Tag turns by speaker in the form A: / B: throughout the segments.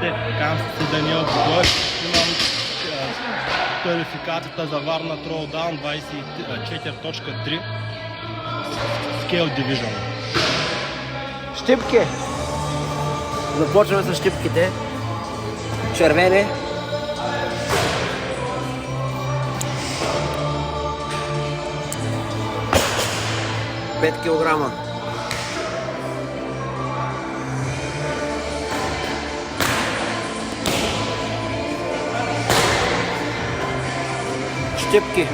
A: Здравейте, казвам се Даниел Богоев. Имам квалификацията за Варна Throwdown 24.3 Scale Division.
B: Щипки. Започваме с щипките. Червени. Пет килограма. Щипки.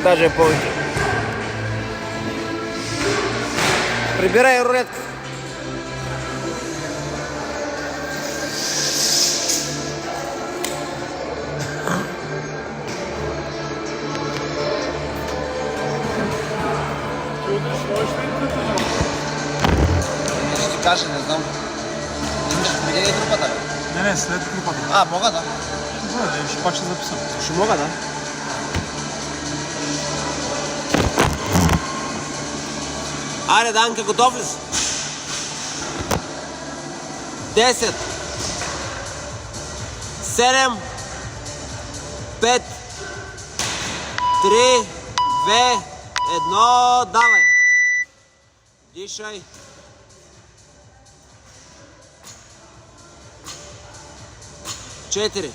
B: Даже повече. Прибирай рулетка.
C: Ще ти кажа, не знам. Ще видя и групата.
D: Не, след групата.
C: А, мога да.
D: Добре, ще пак ще записам.
B: Ще мога, да? Аре, Данка, готов ли си? 10 7 5 3 2 1, давай! Дишай! Четири.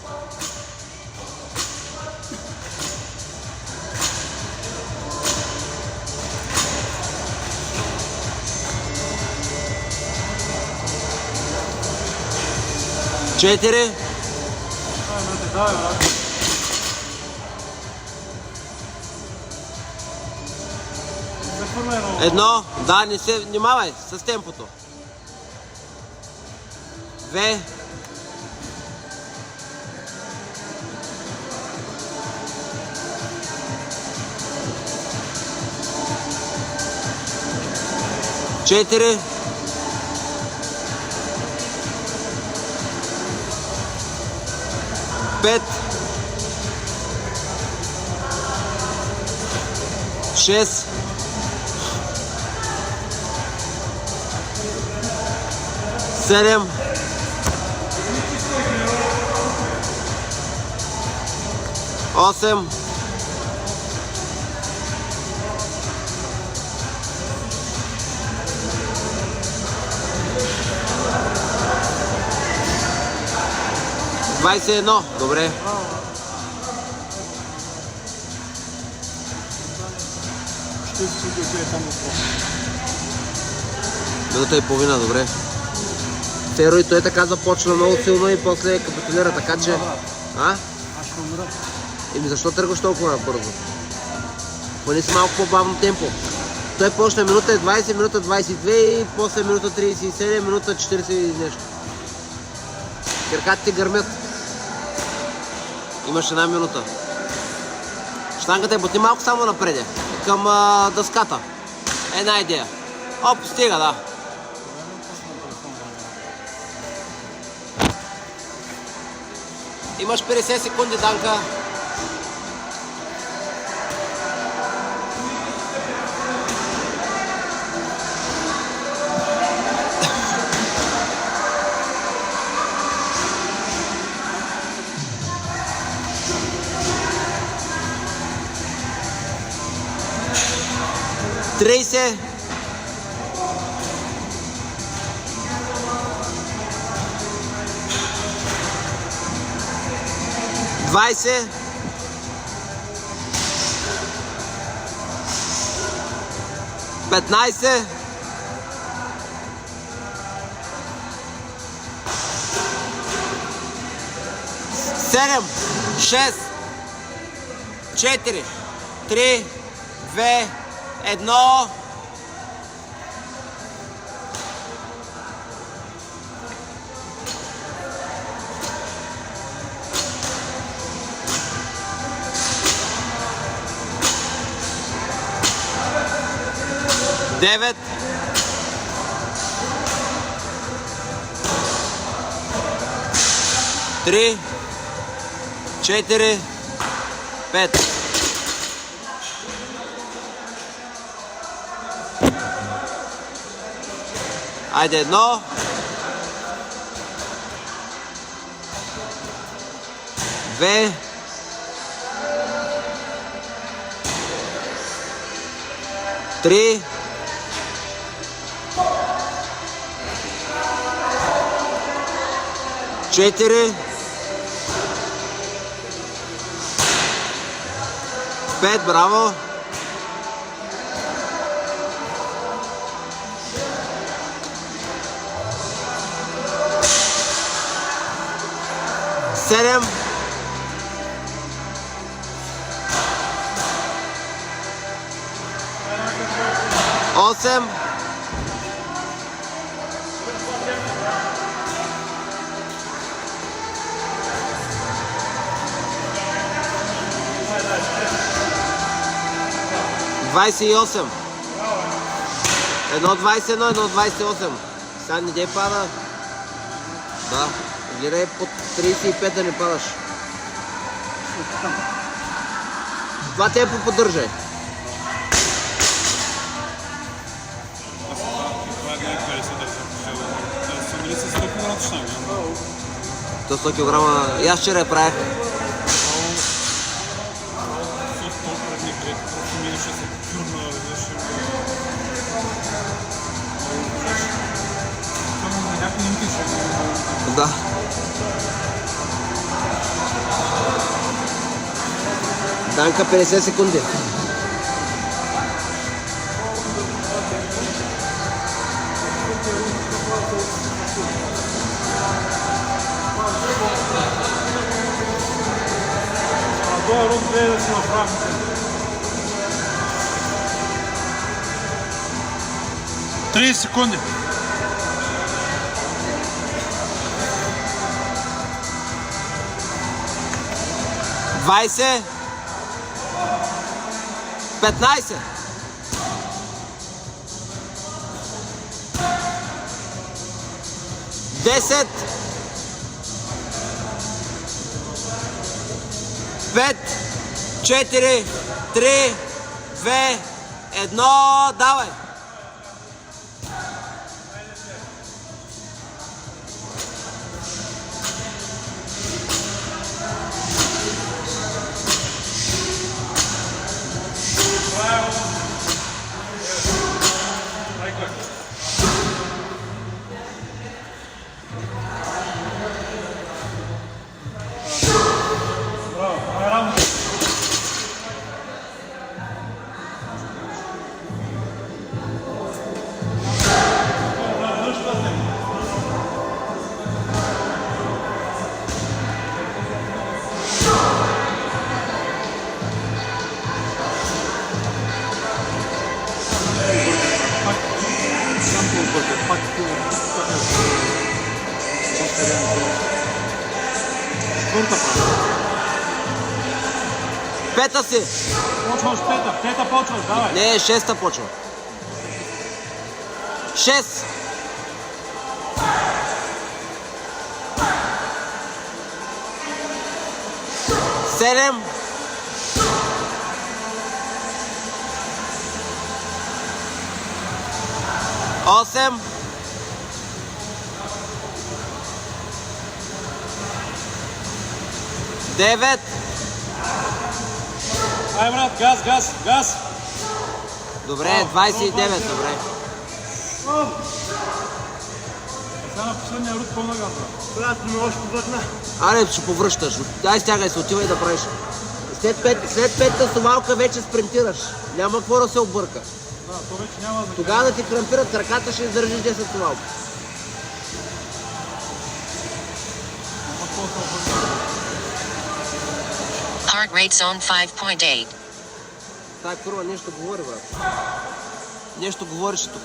B: Четири. Едно. Да, не се внимавай с темпото. Две. Четири. Пет. Шест. Седем. Осем. Двадесет едно. Добре. Минута и половина, добре. Феро и той така започна много силно и после капитулира, така че... А?
D: Аз ще умра.
B: Еми защо тръгваш толкова бързо? Поне си малко по-бавно темпо. Той почна минута 20, минута 22 и после минута 37, минута 40 и нещо. Краката ти гърмят. Имаш една минута. Штангата е бутни малко само напреде. Към дъската. Една идея. Оп, стига, да. Имаш 50 секунди, Данка. Тридесет. 20. 15. 7. 6. 4. 3. 2. 1. Девет. 3, 4, 5. Айде, 1. 2. 3. 4. 5, браво! 7. 8. 28. 1,21, 1,28. Сега не дей пада. Да, гледай под 35 да не падаш. Това темпо поддържай.
D: Това гледай къде се държа. Да се умели с 100 кг штанги.
B: То 100 кг. И аз вчера я правих. Да. Данка 50 секунди.
D: Това род гледай да си направим. 30 секунди.
B: 20. 15. 10. 5. 4. 3. 2. 1. Давай. Пета си!
D: Почваш пета, пета почваш, давай.
B: Не, шеста почва. 6. 7. 8. 9.
D: Ай, брат, газ, газ, газ.
B: Добре, 29, добре.
D: Сега на последния руд пълна газа.
C: Брат, не можеш повърна.
B: Аре, ще повръщаш. Дай стягай се, отивай да правиш. След петата стомалка вече спринтираш. Няма какво да се обърка.
D: Да, то вече няма за...
B: Тогава да ти крампират ръката, ще издържиш 10 стомалка.
E: Heart rate zone 5.8.
B: Тая курва нещо говори, брат. Нещо говориш тук.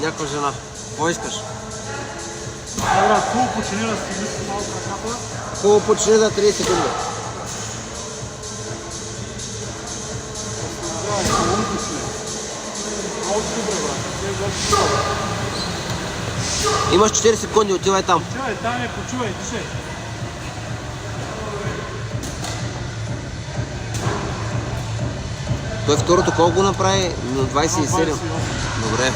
B: Някаква жена. Какво искаш?
D: Ай, брат, хубаво почини да стигнеш малко ръката.
B: Хубаво почини за 30 секунди.
D: Много добре, брат.
B: Имаш 40 секунди, отивай там.
D: Почувай, там е, почувай, дишай.
B: Той второто колко го направи? На 27. Добре.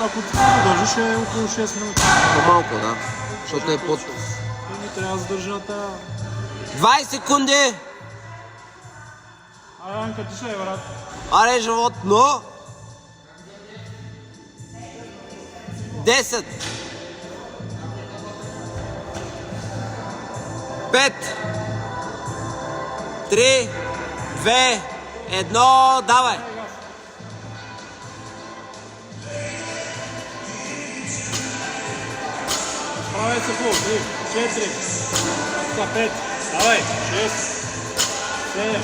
D: Ако ти го държиш е около 6 минути.
B: По-малко, да. Защото е под...
D: Не трябва да задържа тази...
B: 20 секунди!
D: Ай, Анка, дишай, брат.
B: Аре, животно! 10 5 3 2 1, давай!
D: Справяй се по 3, 4, 5, давай, 6, 7,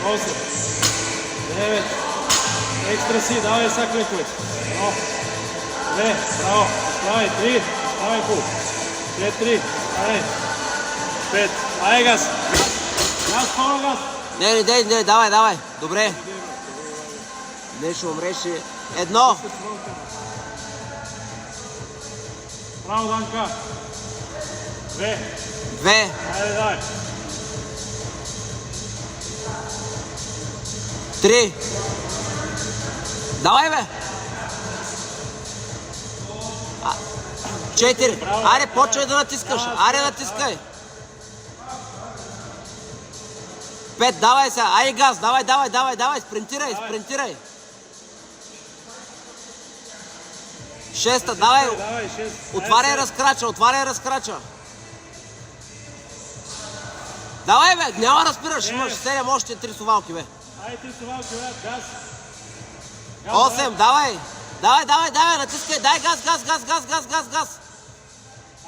D: 8, 9, екстра си, давай са кликовете. 1, 2, браво, справяй, 3, справяй по 4, справяй, 5, ай газ, газ, пълно газ.
B: Не, давай. Добре. Не ще умреш. 1.
D: Браво, Данка. 2,
B: 2.
D: айде, давай.
B: 3. Давай, бе! 4. Аре, почвай да натискаш. Аре, натискай. 5. Давай сега. Айде газ. Давай. Спринтирай. 6. Давай.
D: Давай, 6.
B: Отваряй, разкрача. Давай, бе. Няма да спираш. Имаш 7, още 3 сувалки, бе.
D: Айде, 3 сувалки, бе. Газ.
B: 8. Давай, натискай. Дай газ.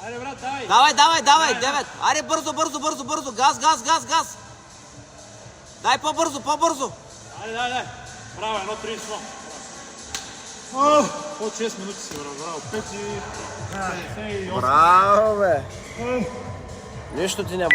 D: Айде, брат, давай.
B: Давай. 9. Аре, бързо. Газ. Дай по-бързо.
D: Айде. Браво, 1.30. Под 6 минути си, браво. 5 и 58.
B: Браво, бе. Нищо ти няма.